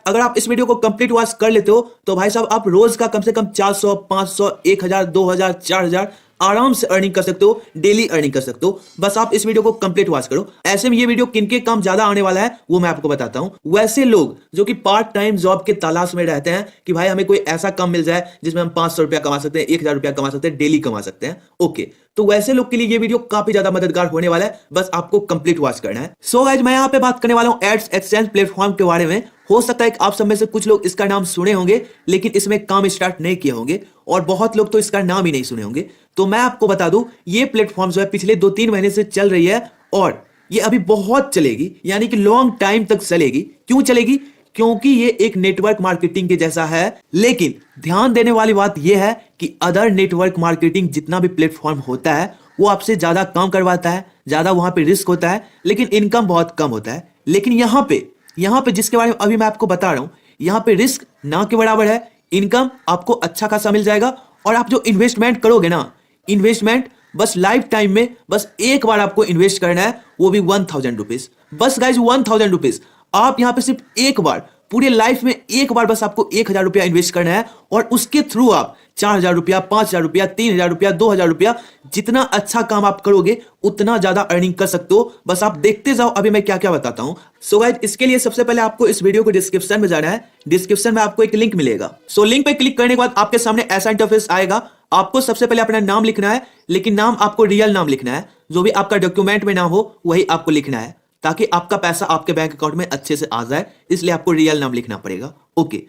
अगर आप इस वीडियो को कंप्लीट वॉच कर लेते हो तो भाई साहब आप रोज का कम से कम 400, 500, 1000, 2000, 4000 आराम से अर्निंग कर सकते हो, डेली अर्निंग कर सकते हो। बस आप इस वीडियो को कंप्लीट वॉच करो। ऐसे में ये वीडियो किनके काम ज्यादा आने वाला है वो मैं आपको बताता हूं। वैसे लोग जो कि पार्ट टाइम जॉब के तलाश में रहते हैं कि भाई हमें कोई ऐसा काम मिल जाए जिसमें हम 500 रुपया कमा सकते हैं, 1000 रुपया कमा सकते हैं, डेली कमा सकते हैं। ओके, तो वैसे लोग के लिए ये वीडियो काफी ज्यादा मददगार होने वाला है। बस आपको कंप्लीट वॉच करना है। सो गाइस, मैं यहाँ पे बात करने वाला हूँ एड्स एक्सचेंज प्लेटफॉर्म के बारे में। हो सकता है कि आप सब में से कुछ लोग इसका नाम सुने होंगे लेकिन इसमें काम स्टार्ट नहीं किए होंगे, और बहुत लोग तो इसका नाम ही नहीं सुने होंगे। तो मैं आपको बता दूं, ये प्लेटफॉर्म जो है पिछले 2-3 महीने से चल रही है और ये अभी बहुत चलेगी, यानी कि लॉन्ग टाइम तक चलेगी। क्यों चलेगी? क्योंकि ये एक नेटवर्क मार्केटिंग के जैसा है। लेकिन ध्यान देने वाली बात यह है कि अदर नेटवर्क मार्केटिंग जितना भी प्लेटफॉर्म होता है वो आपसे ज्यादा काम करवाता है, ज्यादा वहां पे रिस्क होता है, लेकिन इनकम बहुत कम होता है। लेकिन यहाँ पे जिसके बारे में अभी मैं आपको बता रहा हूं, यहाँ पे रिस्क ना के बराबर है, इनकम आपको अच्छा खासा मिल जाएगा। और आप जो इन्वेस्टमेंट करोगे ना, इन्वेस्टमेंट बस लाइफ टाइम में बस एक बार आपको इन्वेस्ट करना है, वो भी 1000 रुपीज। बस गाइज 1000 रुपीज। आप यहां पे सिर्फ एक बार, पूरे लाइफ में एक बार बस आपको 1000 रुपया इन्वेस्ट करना है, और उसके थ्रू आप 4000 रुपया, 5000 रुपया, 3000 रुपया, 2000 रुपया, जितना अच्छा काम आप करोगे उतना ज्यादा अर्निंग कर सकते हो। बस आप देखते जाओ अभी मैं क्या क्या बताता हूं। सो गाइज, इसके लिए सबसे पहले आपको इस वीडियो को डिस्क्रिप्शन में जाना है। डिस्क्रिप्शन में आपको एक लिंक मिलेगा। सो लिंक पे क्लिक करने के बाद आपके सामने ऐसा इंटरफेस आएगा। आपको सबसे पहले अपना नाम लिखना है, लेकिन नाम आपको रियल नाम लिखना है। जो भी आपका डॉक्यूमेंट में नाम हो वही आपको लिखना है, ताकि आपका पैसा आपके बैंक अकाउंट में अच्छे से आ जाए। इसलिए आपको रियल नाम लिखना पड़ेगा। ओके,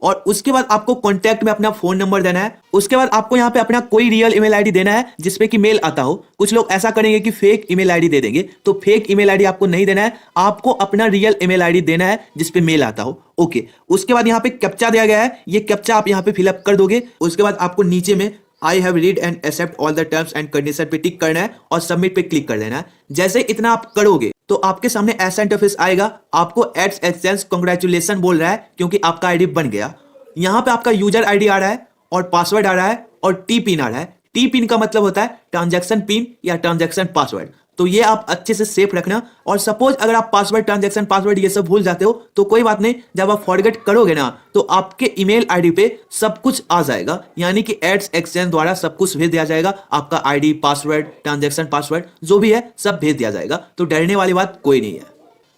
और उसके बाद आपको कॉन्टैक्ट में अपना फोन नंबर देना है। उसके बाद आपको यहाँ पे अपना कोई रियल ईमेल आईडी देना है जिसपे कि मेल आता हो। कुछ लोग ऐसा करेंगे कि फेक ईमेल आईडी दे देंगे, तो फेक ईमेल आईडी आपको नहीं देना है। आपको अपना रियल ईमेल आईडी देना है जिसपे मेल आता हो। ओके, उसके बाद यहाँ पे कैप्चा दिया गया है, ये कैप्चा आप यहाँ पे फिलअप कर दोगे। उसके बाद आपको नीचे में I have read and accept all the terms and condition पे टिक करना है और सबमिट पे क्लिक कर देना है। जैसे इतना आप करोगे तो आपके सामने ऐसा इंटरफेस आएगा। आपको एड्स एक्सचेंज कांग्रेचुलेशन बोल रहा है क्योंकि आपका आईडी बन गया। यहाँ पे आपका यूजर आईडी आ रहा है और पासवर्ड आ रहा है और टी पिन आ रहा है। टी पिन का मतलब होता है ट्रांजैक्शन पिन या ट्रांजैक्शन पासवर्ड। तो ये आप अच्छे से सेफ रखना। और सपोज अगर आप पासवर्ड, ट्रांजैक्शन पासवर्ड ये सब भूल जाते हो तो कोई बात नहीं, जब आप फॉरगेट करोगे ना तो आपके ईमेल आईडी पे सब कुछ आ जाएगा, यानी कि एड्स एक्सचेंज द्वारा सब कुछ भेज दिया जाएगा। आपका आईडी, पासवर्ड, ट्रांजैक्शन पासवर्ड जो भी है सब भेज दिया जाएगा। तो डरने वाली बात कोई नहीं है।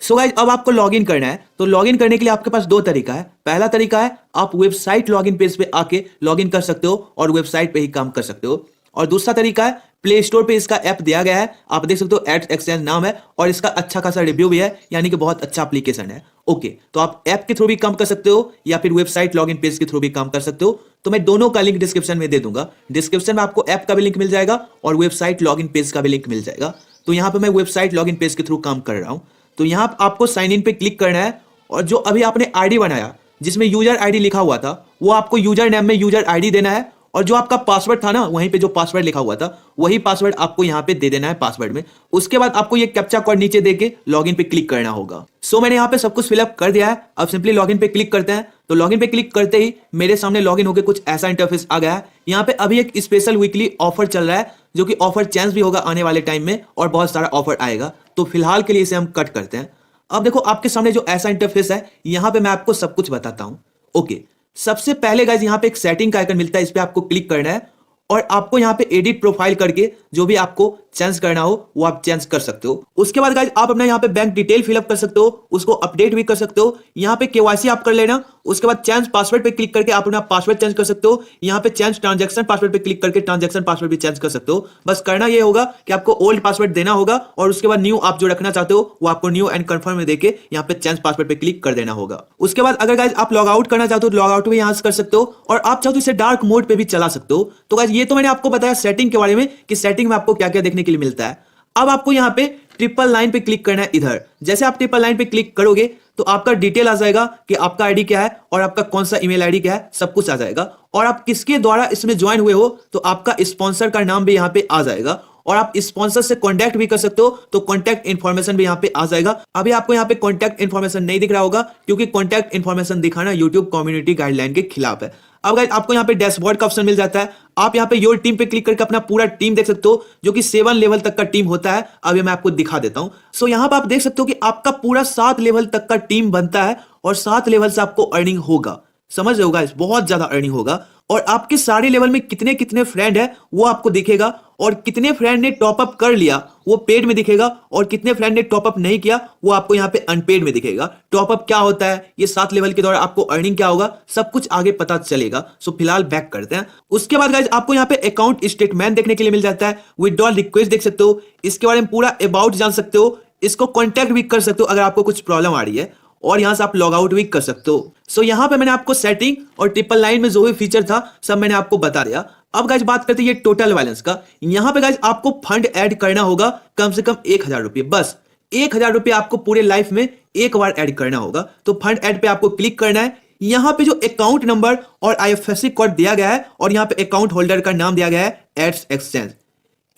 सो गाइस, अब आपको लॉगिन करना है। तो लॉगिन करने के लिए आपके पास दो तरीका है। पहला तरीका है आप वेबसाइट लॉगिन पेज पे आके लॉगिन कर सकते हो और वेबसाइट पे ही काम कर सकते हो। और दूसरा तरीका है प्ले स्टोर पे इसका ऐप दिया गया है, आप देख सकते हो, एड्स एक्सचेंज नाम है और इसका अच्छा खासा रिव्यू भी है, यानी कि बहुत अच्छा एप्लीकेशन है। ओके, तो आप ऐप के थ्रू भी काम कर सकते हो या फिर वेबसाइट लॉगिन पेज के थ्रू भी काम कर सकते हो। तो मैं दोनों का लिंक डिस्क्रिप्शन में दे दूंगा। डिस्क्रिप्शन में आपको ऐप का भी लिंक मिल जाएगा और वेबसाइट लॉगिन पेज का भी लिंक मिल जाएगा। तो यहाँ पे मैं वेबसाइट लॉगिन पेज के थ्रू काम कर रहा हूँ। तो यहाँ आपको साइन इन पे क्लिक करना है और जो अभी आपने आईडी बनाया जिसमें यूजर आईडी लिखा हुआ था वो आपको यूजर नेम में यूजर आईडी देना है, और जो आपका पासवर्ड था ना वहीं पे जो पासवर्ड लिखा हुआ था वही पासवर्ड आपको यहाँ पे दे देना है पासवर्ड में। उसके बाद आपको ये कैप्चा कोड नीचे देके लॉगिन पे क्लिक करना होगा। सो मैंने यहाँ पे सब कुछ फिलअप कर दिया है। अब सिंपली लॉगिन पे क्लिक करते हैं। तो लॉगिन पे क्लिक करते ही मेरे सामने लॉगिन होकर कुछ ऐसा इंटरफेस आ गया है। यहाँ पे अभी एक स्पेशल वीकली ऑफर चल रहा है, जो कि ऑफर चेंज भी होगा आने वाले टाइम में और बहुत सारा ऑफर आएगा। तो फिलहाल के लिए इसे हम कट करते हैं। अब देखो आपके सामने जो ऐसा इंटरफेस है, यहाँ पे मैं आपको सब कुछ बताता हूँ। ओके, सबसे पहले गाइस यहाँ पे एक सेटिंग का आइकन मिलता है, इस पे आपको क्लिक करना है और आपको यहाँ पे एडिट प्रोफाइल करके जो भी आपको चेंज करना हो वो आप चेंज कर सकते हो। उसके बाद गाइस आप अपना यहाँ पे बैंक डिटेल फिलअप कर सकते हो, उसको अपडेट भी कर सकते हो। यहाँ पे केवाईसी आप कर लेना। उसके बाद चेंज पासवर्ड पे क्लिक करके आप अपना पासवर्ड चेंज कर सकते हो। यहाँ पे चेंज ट्रांजैक्शन पासवर्ड पे क्लिक करके ट्रांजैक्शन पासवर्ड भी चेंज कर सकते हो। बस करना ये होगा कि आपको ओल्ड पासवर्ड देना होगा और उसके बाद न्यू आप जो रखना चाहते हो वो आपको न्यू एंड कंफर्म में देके यहाँ पे चेंज पासवर्ड पे क्लिक कर देना होगा। उसके बाद अगर गाइस आप लॉग आउट करना चाहते हो तो लॉग आउट भी यहाँ से कर सकते हो, और आप चाहो तो इसे डार्क मोड पे भी चला सकते हो। तो गाइस ये तो मैंने आपको बताया सेटिंग के बारे में कि सेटिंग में आपको क्या क्या देखने के लिए मिलता है। अब आपको यहाँ पे ट्रिपल लाइन पे क्लिक करना है। इधर जैसे आप ट्रिपल लाइन पे क्लिक करोगे तो आपका डिटेल आ जाएगा कि आपका आईडी क्या है और आपका कौन सा ईमेल आईडी क्या है, सब कुछ आ जाएगा। और आप किसके द्वारा इसमें ज्वाइन हुए हो तो आपका स्पॉन्सर का नाम भी यहाँ पे आ जाएगा। और आप स्पॉन्सर से कॉन्टैक्ट भी कर सकते हो, तो कॉन्टैक्ट इन्फॉर्मेशन भी यहाँ पे आ जाएगा। अभी आपको यहाँ पे कॉन्टैक्ट इन्फॉर्मेशन नहीं दिख रहा होगा क्योंकि कॉन्टैक्ट इन्फॉर्मेशन दिखाना यूट्यूब कम्युनिटी गाइडलाइन के खिलाफ है। अब गाइस आपको यहाँ पे डैशबोर्ड का ऑप्शन मिल जाता है। आप यहाँ पे योर टीम पे क्लिक करके अपना पूरा टीम देख सकते हो, जो कि 7 लेवल तक का टीम होता है। अभी मैं आपको दिखा देता हूं। सो यहाँ पे आप देख सकते हो कि आपका पूरा 7 लेवल तक का टीम बनता है और 7 लेवल से आपको अर्निंग होगा। समझ रहे हो गाइस, बहुत ज्यादा अर्निंग होगा। और आपके सारे लेवल में कितने कितने फ्रेंड है वो आपको दिखेगा, और कितने फ्रेंड ने टॉप अप कर लिया वो पेड में दिखेगा, और कितने फ्रेंड ने टॉप अप नहीं किया वो आपको यहाँ पे अनपेड में दिखेगा। टॉप अप क्या होता है, ये 7 लेवल के दौरान आपको अर्निंग क्या होगा, सब कुछ आगे पता चलेगा। सो फिलहाल बैक करते हैं। उसके बाद गाइस आपको यहाँ पे अकाउंट स्टेटमेंट देखने के लिए मिल जाता है। विथड्रॉल रिक्वेस्ट देख सकते हो, इसके बारे में पूरा अबाउट जान सकते हो, इसको कॉन्टैक्ट भी कर सकते हो अगर आपको कुछ प्रॉब्लम आ रही है, और यहां से आप लॉग आउट भी कर सकते हो। सो यहां पे मैंने आपको सेटिंग और ट्रिपल लाइन में जो भी फीचर था सब मैंने आपको बता दिया। अब गाइस बात करते हैं ये टोटल बैलेंस का। यहां पे गाइस आपको फंड ऐड करना होगा कम से कम 1000 रुपये, बस 1000 रुपये आपको पूरे लाइफ में एक बार ऐड करना होगा। तो फंड ऐड पे आपको क्लिक करना है। यहां पे जो अकाउंट नंबर और IFSC कोड दिया गया है और यहां पे अकाउंट होल्डर का नाम दिया गया है एड्स एक्सचेंज,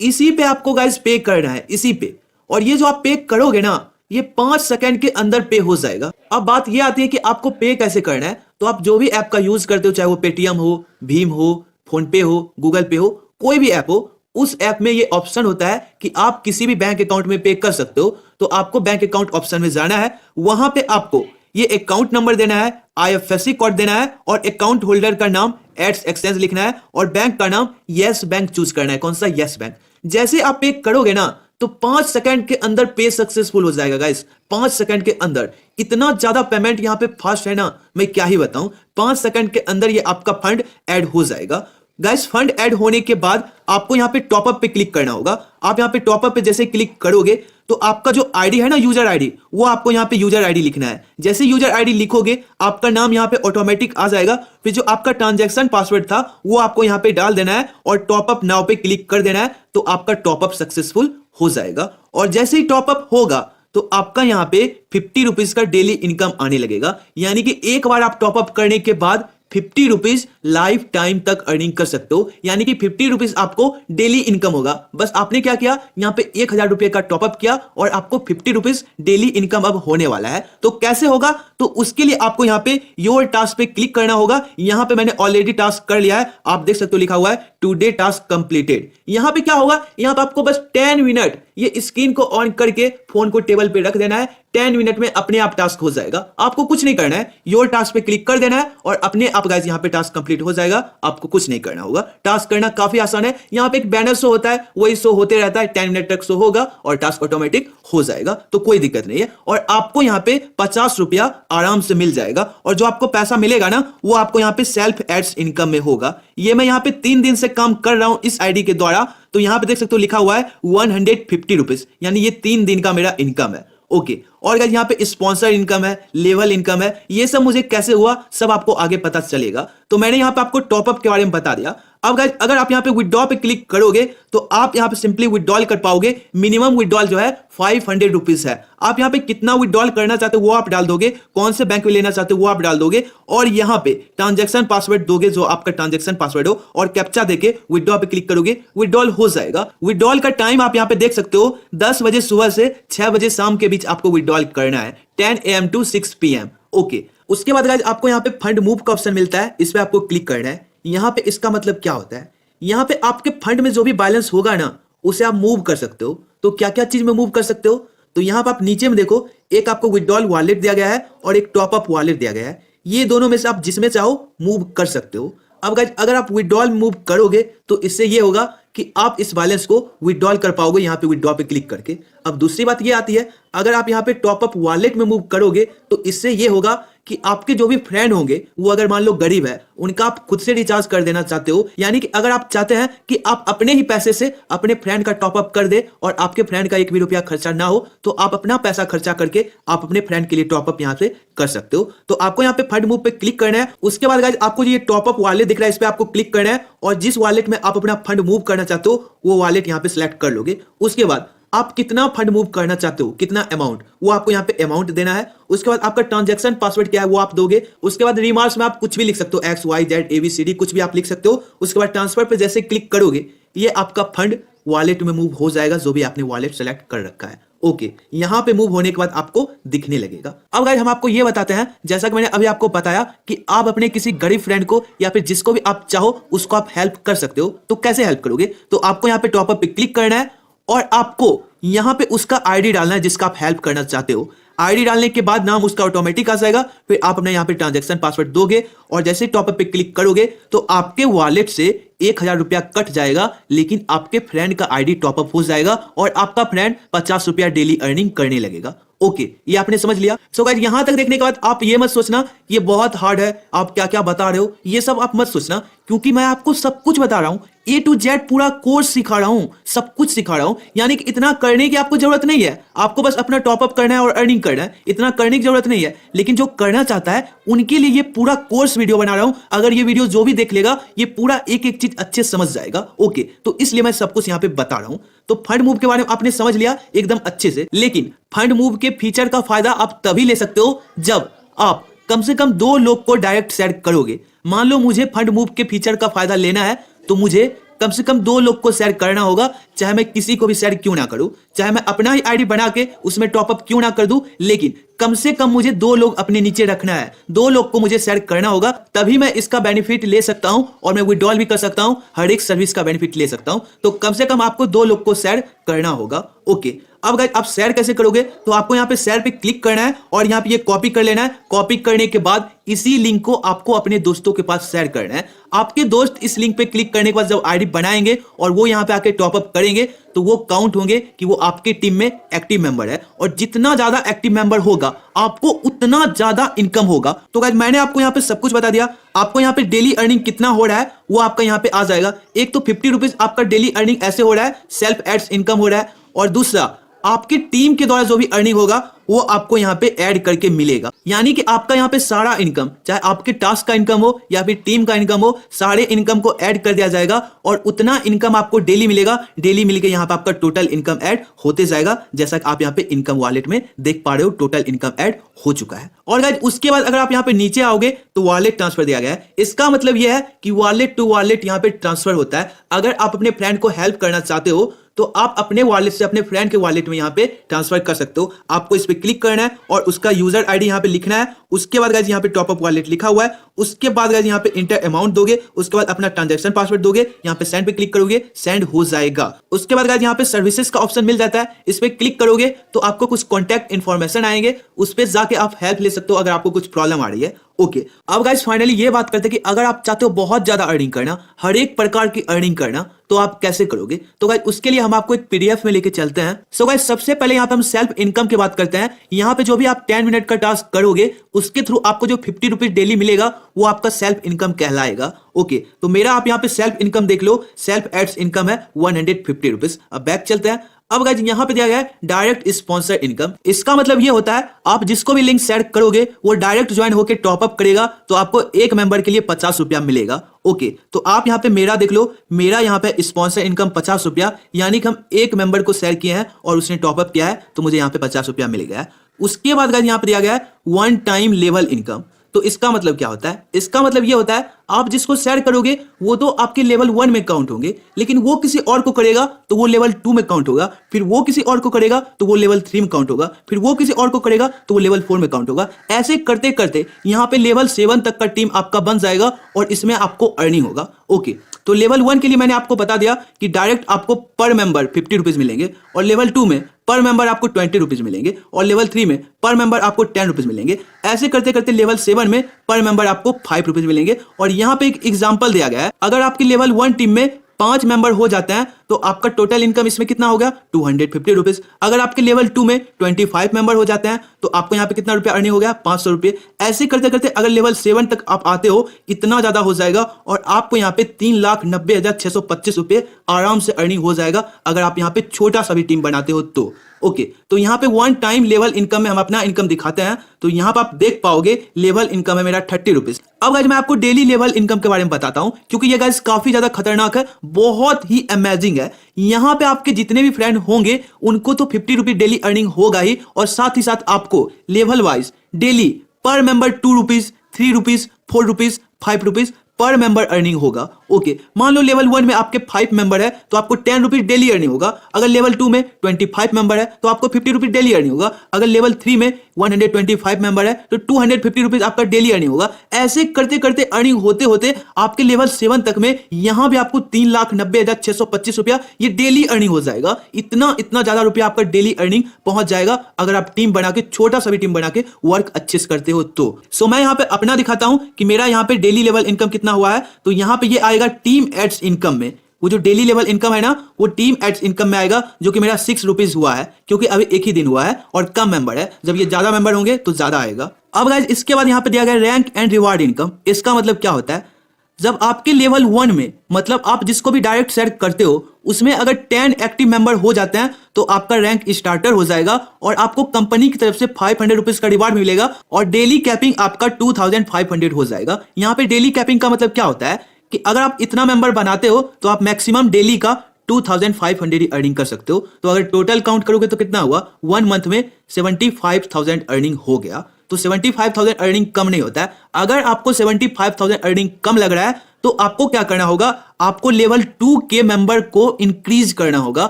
इसी पे आपको गाइस पे करना है, इसी पे। और ये जो आप पे करोगे ना, ये 5 सेकंड के अंदर पे हो जाएगा। अब बात ये आती है कि आपको पे कैसे करना है। तो आप जो भी ऐप का यूज करते हो, चाहे वो पेटीएम हो, भीम हो, फोन पे हो, गूगल पे हो, कोई भी ऐप हो, उस ऐप में ये ऑप्शन होता है कि आप किसी भी बैंक अकाउंट में पे कर सकते हो। तो आपको बैंक अकाउंट ऑप्शन में जाना है, वहां पे आपको ये अकाउंट नंबर देना है, IFSC कोड देना है, और अकाउंट होल्डर का नाम एड्स एक्सचेंज लिखना है, और बैंक का नाम यस बैंक चूज करना है। कौन सा? Yes bank. जैसे आप पे करोगे ना तो 5 सेकंड के अंदर पे सक्सेसफुल हो जाएगा गाइस। 5 सेकंड के अंदर इतना ज्यादा पेमेंट यहाँ पे फास्ट है ना, मैं क्या ही बताऊं। 5 सेकंड के अंदर ये आपका फंड ऐड हो जाएगा गाइस। फंड ऐड होने के बाद आपको यहाँ पे टॉपअप पे क्लिक करना होगा। आप यहाँ पे टॉपअप पे जैसे क्लिक करोगे तो आपका जो आईडी है ना, यूजर आईडी, वो आपको यहाँ पे यूजर आईडी लिखना है। जैसे यूजर आईडी लिखोगे आपका नाम यहाँ पे ऑटोमेटिक आ जाएगा। फिर जो आपका ट्रांजैक्शन पासवर्ड था वो आपको यहाँ पे डाल देना है और टॉपअप नाउ पे क्लिक कर देना है, तो आपका टॉपअप सक्सेसफुल हो जाएगा। और जैसे ही टॉपअप होगा तो आपका यहाँ पे 50 रुपीज का डेली इनकम आने लगेगा। यानी कि एक बार आप टॉपअप करने के बाद 50 रुपीज लाइफ टाइम तक अर्निंग कर सकते हो। यानी कि 50 रुपीज आपको डेली इनकम होगा। बस आपने क्या किया, यहाँ पे 1000 रुपए का टॉपअप किया और आपको 50 रुपीज डेली इनकम अब होने वाला है। तो कैसे होगा, तो उसके लिए आपको यहाँ पे योर टास्क पे क्लिक करना होगा। यहाँ पे मैंने ऑलरेडी टास्क कर लिया है, आप देख सकते हो लिखा हुआ है टुडे टास्क कंप्लीटेड। यहाँ पे क्या होगा, यहाँ पे आपको बस 10 मिनट ये स्क्रीन को ऑन करके फोन को टेबल पे रख देना है। 10 मिनट में अपने आप टास्क हो जाएगा। आपको कुछ नहीं करना है, योर टास्क पे क्लिक कर देना है और अपने आप गाइस यहाँ पे टास्क कंप्लीट हो जाएगा। आपको कुछ नहीं करना होगा। टास्क करना काफी आसान है। यहाँ पे एक बैनर शो होता है, वही शो होते रहता है, 10 मिनट तक शो होगा और टास्क ऑटोमेटिक हो जाएगा। तो कोई दिक्कत नहीं है। और आपको यहाँ पे 50 रुपया आराम से मिल जाएगा। और जो आपको पैसा मिलेगा ना, वो आपको यहाँ पे सेल्फ एड्स इनकम में होगा। ये मैं यहाँ पे 3 दिन से काम कर रहा हूं इस आईडी के द्वारा। तो यहाँ पे देख सकते हो लिखा हुआ है 150 रुपीज, यानी ये 3 दिन का मेरा इनकम है। ओके। और गाइस यहाँ पे स्पॉन्सर इनकम है, लेवल इनकम है, ये सब मुझे कैसे हुआ सब आपको आगे पता चलेगा। तो मैंने यहाँ पे आपको टॉपअप के बारे में बता दिया। अब गाइस अगर आप यहाँ पे विड्रॉ पे क्लिक करोगे तो आप यहाँ पे सिंपली विड्रॉल कर पाओगे। मिनिमम विड्रॉल जो है 500 रुपीज है। आप यहाँ पे कितना विड्रॉल करना चाहते हो वो आप डाल दोगे, कौन से बैंक में लेना चाहते हो वो आप डाल दोगे, और यहाँ पे ट्रांजैक्शन पासवर्ड दोगे जो आपका ट्रांजैक्शन पासवर्ड हो, और कैप्चा देके विड्रॉ पे क्लिक करोगे, विड्रॉल हो जाएगा। विड्रॉल का टाइम आप यहाँ पे देख सकते हो, 10 बजे सुबह से 6 बजे शाम के बीच आपको विड्रॉल करना है, 10 AM to 6 PM। ओके। उसके बाद गाइस आपको यहाँ पे फंड मूव का ऑप्शन मिलता है, इस पे आपको क्लिक करना है। यहाँ पे इसका मतलब क्या होता है, यहाँ पे आपके फंड में जो भी बैलेंस होगा ना, उसे आप मूव कर सकते हो। तो क्या क्या चीज में मूव कर सकते हो, तो यहाँ पे आप नीचे में देखो, एक आपको विड्रॉल वॉलेट दिया गया है और एक टॉपअप वॉलेट दिया गया है। ये दोनों में से आप जिसमें चाहो मूव कर सकते हो। अब गाइस अगर आप विड्रॉल मूव करोगे तो इससे ये होगा कि आप इस बैलेंस को विड्रॉल कर पाओगे यहाँ पे विड्रॉ पे क्लिक करके। अब दूसरी बात ये आती है, अगर आप यहाँ पे टॉपअप वॉलेट में मूव करोगे तो इससे ये होगा कि आपके जो भी फ्रेंड होंगे वो अगर मान लो गरीब है, उनका आप खुद से रिचार्ज कर देना चाहते हो। यानी कि अगर आप चाहते हैं कि आप अपने ही पैसे से अपने फ्रेंड का टॉपअप कर दे और आपके फ्रेंड का 1 भी रुपया खर्चा ना हो, तो आप अपना पैसा खर्चा करके आप अपने फ्रेंड के लिए टॉपअप यहाँ से कर सकते हो। तो आपको यहाँ पे फंड मूव पे क्लिक करना है। उसके बाद गाइस आपको ये टॉपअप वॉलेट दिख रहा है, इस पे आपको क्लिक करना है और जिस वॉलेट में आप अपना फंड मूव करना चाहते हो वो वॉलेट यहाँ पे सिलेक्ट कर लोगे। उसके बाद आप कितना फंड मूव करना चाहते हो, कितना अमाउंट, वो आपको यहाँ पे अमाउंट देना है। उसके बाद आपका ट्रांजैक्शन पासवर्ड क्या है वो आप दोगे। उसके बाद रिमार्क्स में आप कुछ भी लिख सकते हो, XYZ ABCD कुछ भी आप लिख सकते हो। उसके बाद ट्रांसफर पे जैसे क्लिक करोगे ये आपका फंड वॉलेट में मूव हो जाएगा, जो भी आपने वॉलेट सेलेक्ट कर रखा है। ओके, यहाँ पे मूव होने के बाद आपको दिखने लगेगा। अब गाइस हम आपको ये बताते हैं, जैसा कि मैंने अभी आपको बताया कि आप अपने किसी गरीब फ्रेंड को या फिर जिसको भी आप चाहो उसको आप हेल्प कर सकते हो। तो कैसे हेल्प करोगे? तो आपको यहाँ पे टॉपअप पे क्लिक करना है और आपको यहाँ पे उसका आईडी डालना है जिसका आप हेल्प करना चाहते हो। आईडी डालने के बाद नाम उसका ऑटोमेटिक आ जाएगा, फिर आप अपने यहाँ पे ट्रांजैक्शन पासवर्ड दोगे और जैसे टॉपअप पे क्लिक करोगे तो आपके वॉलेट से 1000 रुपया कट जाएगा, लेकिन आपके फ्रेंड का आईडी टॉपअप हो जाएगा और आपका फ्रेंड 50 रुपया डेली अर्निंग करने लगेगा। ओके, ये आपने समझ लिया। सो गाइस यहां तक देखने के बाद आप ये मत सोचना ये बहुत हार्ड है, आप क्या क्या बता रहे हो, ये सब आप मत सोचना, क्योंकि मैं आपको सब कुछ बता रहा हूं, A to Z पूरा कोर्स सिखा रहा हूं, सब कुछ सिखा रहा हूं। यानी कि इतना करने की आपको जरूरत नहीं है, आपको बस अपना टॉपअप करना है और अर्निंग करना है, इतना करने की जरूरत नहीं है। लेकिन जो करना चाहता है उनके लिए ये पूरा कोर्स वीडियो बना रहा हूं। अगर ये वीडियो जो भी देख लेगा ये पूरा एक एक चीज अच्छे समझ जाएगा। ओके, तो इसलिए मैं सब कुछ यहाँ पे बता रहा हूं। तो फंड मूव के बारे में आपने समझ लिया एकदम अच्छे से, लेकिन फंड मूव के फीचर का फायदा आप तभी ले सकते हो जब आप कम से कम 2 लोग को डायरेक्ट शेयर करोगे। मान लो मुझे फंड मूव के फीचर का फायदा लेना है तो मुझे कम से कम 2 लोग को शेयर करना होगा, चाहे मैं किसी को भी शेयर क्यों ना करूं, चाहे मैं अपना ही आईडी बना के उसमें टॉपअप क्यों ना कर दूं, लेकिन कम से कम मुझे 2 लोग अपने नीचे रखना है, 2 लोग को मुझे शेयर करना होगा, तभी मैं इसका बेनिफिट ले सकता हूं और मैं विड्रॉल भी कर सकता हूं, हर एक सर्विस का बेनिफिट ले सकता हूं। तो कम से कम आपको 2 लोग को शेयर करना होगा। ओके, अब गाइस आप शेयर कैसे करोगे? तो आपको यहाँ पे शेयर पे क्लिक करना है और यहाँ पे ये कॉपी कर लेना है। कॉपी करने के बाद इसी लिंक को आपको अपने दोस्तों के पास शेयर करना है। आपके दोस्त इस लिंक पे क्लिक करने के बाद जब आईडी बनाएंगे और वो यहाँ पे आके टॉपअप करेंगे तो वो काउंट होंगे कि वो आपके टीम में एक्टिव मेंबर है, और जितना ज्यादा एक्टिव मेंबर होगा आपको उतना ज्यादा इनकम होगा। तो गाइस मैंने आपको यहाँ पे सब कुछ बता दिया। आपको यहाँ पे डेली अर्निंग कितना हो रहा है वो आपका यहाँ पे आ जाएगा। एक तो 50 रुपीज आपका डेली अर्निंग ऐसे हो रहा है, सेल्फ एड्स इनकम हो रहा है, और दूसरा आपकी टीम के द्वारा जो भी अर्निंग होगा वो आपको यहाँ पे ऐड करके मिलेगा। यानी कि आपका यहाँ पे सारा इनकम, चाहे आपके टास्क का इनकम हो या फिर टीम का इनकम हो, सारे इनकम को ऐड कर दिया जाएगा और उतना इनकम आपको डेली मिलेगा। डेली मिलके यहाँ पे आपका टोटल इनकम ऐड होते जाएगा, जैसा कि आप यहाँ पे इनकम वॉलेट में देख पा रहे हो, टोटल इनकम ऐड हो चुका है। और गाइस उसके बाद अगर आप यहाँ पे नीचे आओगे तो वॉलेट ट्रांसफर दिया गया है। इसका मतलब यह है कि वॉलेट टू वॉलेट यहाँ पे ट्रांसफर होता है। अगर आप अपने फ्रेंड को हेल्प करना चाहते हो तो आप अपने वॉलेट से अपने फ्रेंड के वॉलेट में यहाँ पे ट्रांसफर कर सकते हो। आपको इस पे क्लिक करना है और उसका यूजर आईडी यहाँ पे लिखना है। उसके बाद गाइस यहाँ पे टॉपअप वॉलेट लिखा हुआ है। उसके बाद गाइस यहाँ पे इंटर अमाउंट दोगे, उसके बाद अपना ट्रांजैक्शन पासवर्ड दोगे, यहाँ पे सेंड पे क्लिक करोगे, सेंड हो जाएगा। उसके बाद गाइस यहाँ पे सर्विसेज का ऑप्शन मिल जाता है। इस पे क्लिक करोगे तो आपको कुछ कॉन्टैक्ट इन्फॉर्मेशन आएंगे, उस पे जाके आप हेल्प ले सकते हो अगर आपको कुछ प्रॉब्लम आ रही है। ओके, अब गाइस फाइनली ये बात करते हैं कि अगर आप चाहते हो बहुत ज्यादा अर्निंग करना, हर एक प्रकार की अर्निंग करना, तो आप कैसे करोगे? तो गाइस उसके लिए हम आपको एक पीडीएफ में लेके चलते हैं। सो गाइस सबसे पहले यहाँ पे हम सेल्फ इनकम की बात करते हैं। यहाँ पे जो भी आप 10 मिनट का टास्क करोगे उसके थ्रू आपको जो 50 रुपीज डेली मिलेगा वो आपका सेल्फ इनकम कहलाएगा। ओके, तो मेरा आप यहाँ पे सेल्फ इनकम देख लो, सेल्फ एड्स इनकम है 150 रुपीज। अब बैक चलते हैं। अब गाइस यहाँ पे दिया गया है डायरेक्ट स्पॉन्सर इनकम। इसका मतलब ये होता है आप जिसको भी लिंक शेयर करोगे वो डायरेक्ट ज्वाइन होकर टॉपअप करेगा तो आपको एक मेंबर के लिए 50 रुपया मिलेगा। ओके, तो आप यहाँ पे मेरा देख लो, मेरा यहाँ पे स्पॉन्सर इनकम 50 रुपया, यानी कि हम एक मेंबर को शेयर किए हैं और उसने टॉपअप किया है तो मुझे यहाँ पे 50 रुपया मिल गया है। उसके बाद गाइस यहाँ पे दिया गया है 1 टाइम लेवल इनकम। तो इसका मतलब क्या होता है? इसका मतलब ये होता है आप जिसको शेयर करोगे वो तो आपके लेवल 1 में काउंट होंगे, लेकिन वो किसी और को करेगा तो वो लेवल 2 में काउंट होगा, फिर वो किसी और को करेगा तो वो लेवल 3 में काउंट होगा, फिर वो किसी और को करेगा तो वो लेवल 4 में काउंट होगा। ऐसे करते करते यहाँ पे लेवल 7 तक का टीम आपका बन जाएगा और इसमें आपको अर्निंग होगा। ओके, तो लेवल 1 के लिए मैंने आपको बता दिया कि डायरेक्ट आपको पर मेंबर 50 रुपीज मिलेंगे, और लेवल 2 में पर मेंबर आपको 20 रुपीज मिलेंगे, और लेवल 3 में पर मेंबर आपको 10 रुपीज मिलेंगे। ऐसे करते करते लेवल 7 में पर मेंबर आपको 5 रुपीज मिलेंगे। और यहाँ पे एक एग्जांपल दिया गया है, अगर आपकी लेवल 1 टीम में 5 मेंबर हो जाते हैं तो आपका टोटल इनकम इसमें कितना हो गया? 250 रुपीज। अगर आपके लेवल 2 में 25 मेंबर हो जाते हैं तो आपको यहाँ पे कितना रुपया अर्निंग हो गया? 500 रुपये। ऐसे करते करते अगर लेवल 7 तक आप आते हो इतना ज्यादा हो जाएगा और आपको यहाँ पे 3,90,625 रुपये आराम से अर्निंग हो जाएगा अगर आप यहाँ पे छोटा सा भी टीम बनाते हो तो। ओके, तो यहाँ पे 1 टाइम लेवल इनकम में हम अपना इनकम दिखाते हैं तो यहाँ पे आप देख पाओगे लेवल इनकम है मेरा 30 रुपीज। अब गाइस मैं आपको डेली लेवल इनकम के बारे में बताता हूँ क्योंकि ये गाइस काफी ज्यादा खतरनाक है, बहुत ही अमेजिंग है। यहाँ पे आपके जितने भी फ्रेंड होंगे उनको तो 50 रुपीज डेली अर्निंग होगा ही, और साथ ही साथ आपको लेवल वाइज डेली पर member 2 rupees, 3 rupees, 4 rupees, 5 rupees per member earning होगा। ओके, मान लो लेवल 1 में आपके 5 मेंबर है तो आपको 10 रुपीज डेली अर्निंग होगा। अगर लेवल 2 में 25 मेंबर है तो आपको 50 रुपीज डेली अर्निंग होगा। अगर लेवल 3 में 125 मेंबर है तो 250 रुपीज आपका डेली अर्निंग होगा। ऐसे करते करते अर्निंग होते होते आपके लेवल 7 तक में यहां भी आपको 3,90,625 रुपया ये डेली अर्निंग हो जाएगा। इतना इतना ज्यादा रुपया आपका डेली अर्निंग पहुंच जाएगा अगर आप टीम बना के, छोटा सा भी टीम बना के वर्क अच्छे से करते हो तो। सो मैं यहां पे अपना दिखाता हूं कि मेरा यहां पे डेली लेवल इनकम कितना हुआ है। तो यहां पे ये आएगा टीम एड्स इनकम में। वो जो डेली लेवल इनकम है ना, वो टीम एड्स इनकम में आएगा, जो कि मेरा 6 रुपीज हुआ है, क्योंकि अभी एक ही दिन हुआ है और कम मेंबर है। जब ये ज्यादा मेंबर होंगे तो ज्यादा आएगा। अब गाइस इसके बाद यहां पे दिया गया रैंक एंड रिवार्ड इनकम। इसका मतलब क्या होता है, जब आपके लेवल 1 में, मतलब आप जिसको भी डायरेक्ट शेयर करते हो उसमें अगर 10 एक्टिव मेंबर हो जाते हैं तो आपका रैंक स्टार्टर हो जाएगा और आपको कंपनी की तरफ से 500 रुपीज का रिवार्ड मिलेगा और डेली कैपिंग आपका 2500 हो जाएगा। यहाँ पे डेली कैपिंग का मतलब क्या होता है कि अगर आप इतना मेंबर बनाते हो तो आप मैक्सिमम डेली का 2500 ही अर्निंग कर सकते हो। तो अगर टोटल काउंट करोगे तो कितना हुआ, 1 मंथ में 75,000 अर्निंग हो गया। तो 75,000 अर्निंग कम नहीं होता है। अगर आपको 75,000 अर्निंग कम लग रहा है तो आपको क्या करना होगा, आपको लेवल 2 के मेंबर को इंक्रीज करना होगा।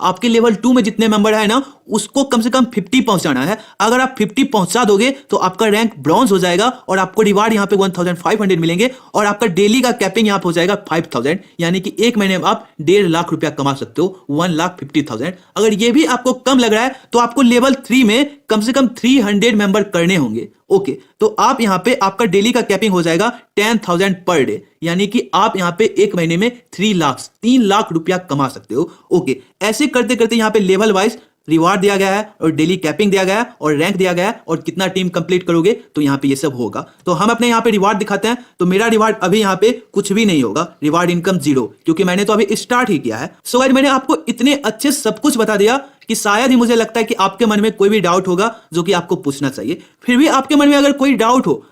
आपके लेवल 2 में जितने मेंबर है ना, उसको कम से कम 50 पहुंचाना है। अगर आप 50 पहुंचा दोगे तो आपका रैंक ब्रॉन्ज हो जाएगा और आपको रिवार्ड यहाँ पे 1500 मिलेंगे और आपका डेली का कैपिंग यहाँ पे हो जाएगा 5000, यानी कि एक महीने में आप 1.5 लाख रुपया कमा सकते हो, 1,50,000। अगर ये भी आपको कम लग रहा है तो आपको लेवल 3 में कम से कम 300 मेंबर करने होंगे। ओके, तो आप यहाँ पे आपका डेली का कैपिंग हो जाएगा 10,000 पर डे, यानी कि आप यहाँ पे एक महीने में 3 लाख रुपया कमा सकते हो। ओके, ऐसे करते करते यहाँ पे लेवल वाइज रिवार्ड दिया गया है और डेली कैपिंग दिया गया है और रैंक दिया गया है और कितना टीम कंप्लीट करोगे तो यहाँ पे ये सब होगा। तो हम अपने यहाँ पे रिवार्ड दिखाते हैं। तो मेरा रिवार्ड अभी यहाँ पे कुछ भी नहीं होगा, रिवार्ड इनकम 0, क्योंकि मैंने तो अभी स्टार्ट ही किया है। सो गाइस मैंने आपको इतने अच्छे सब कुछ बता दिया कि शायद ही मुझे लगता है कि आपके मन में कोई भी डाउट होगा जो कि आपको पूछना चाहिए। फिर भी आपके मन में अगर कोई डाउट हो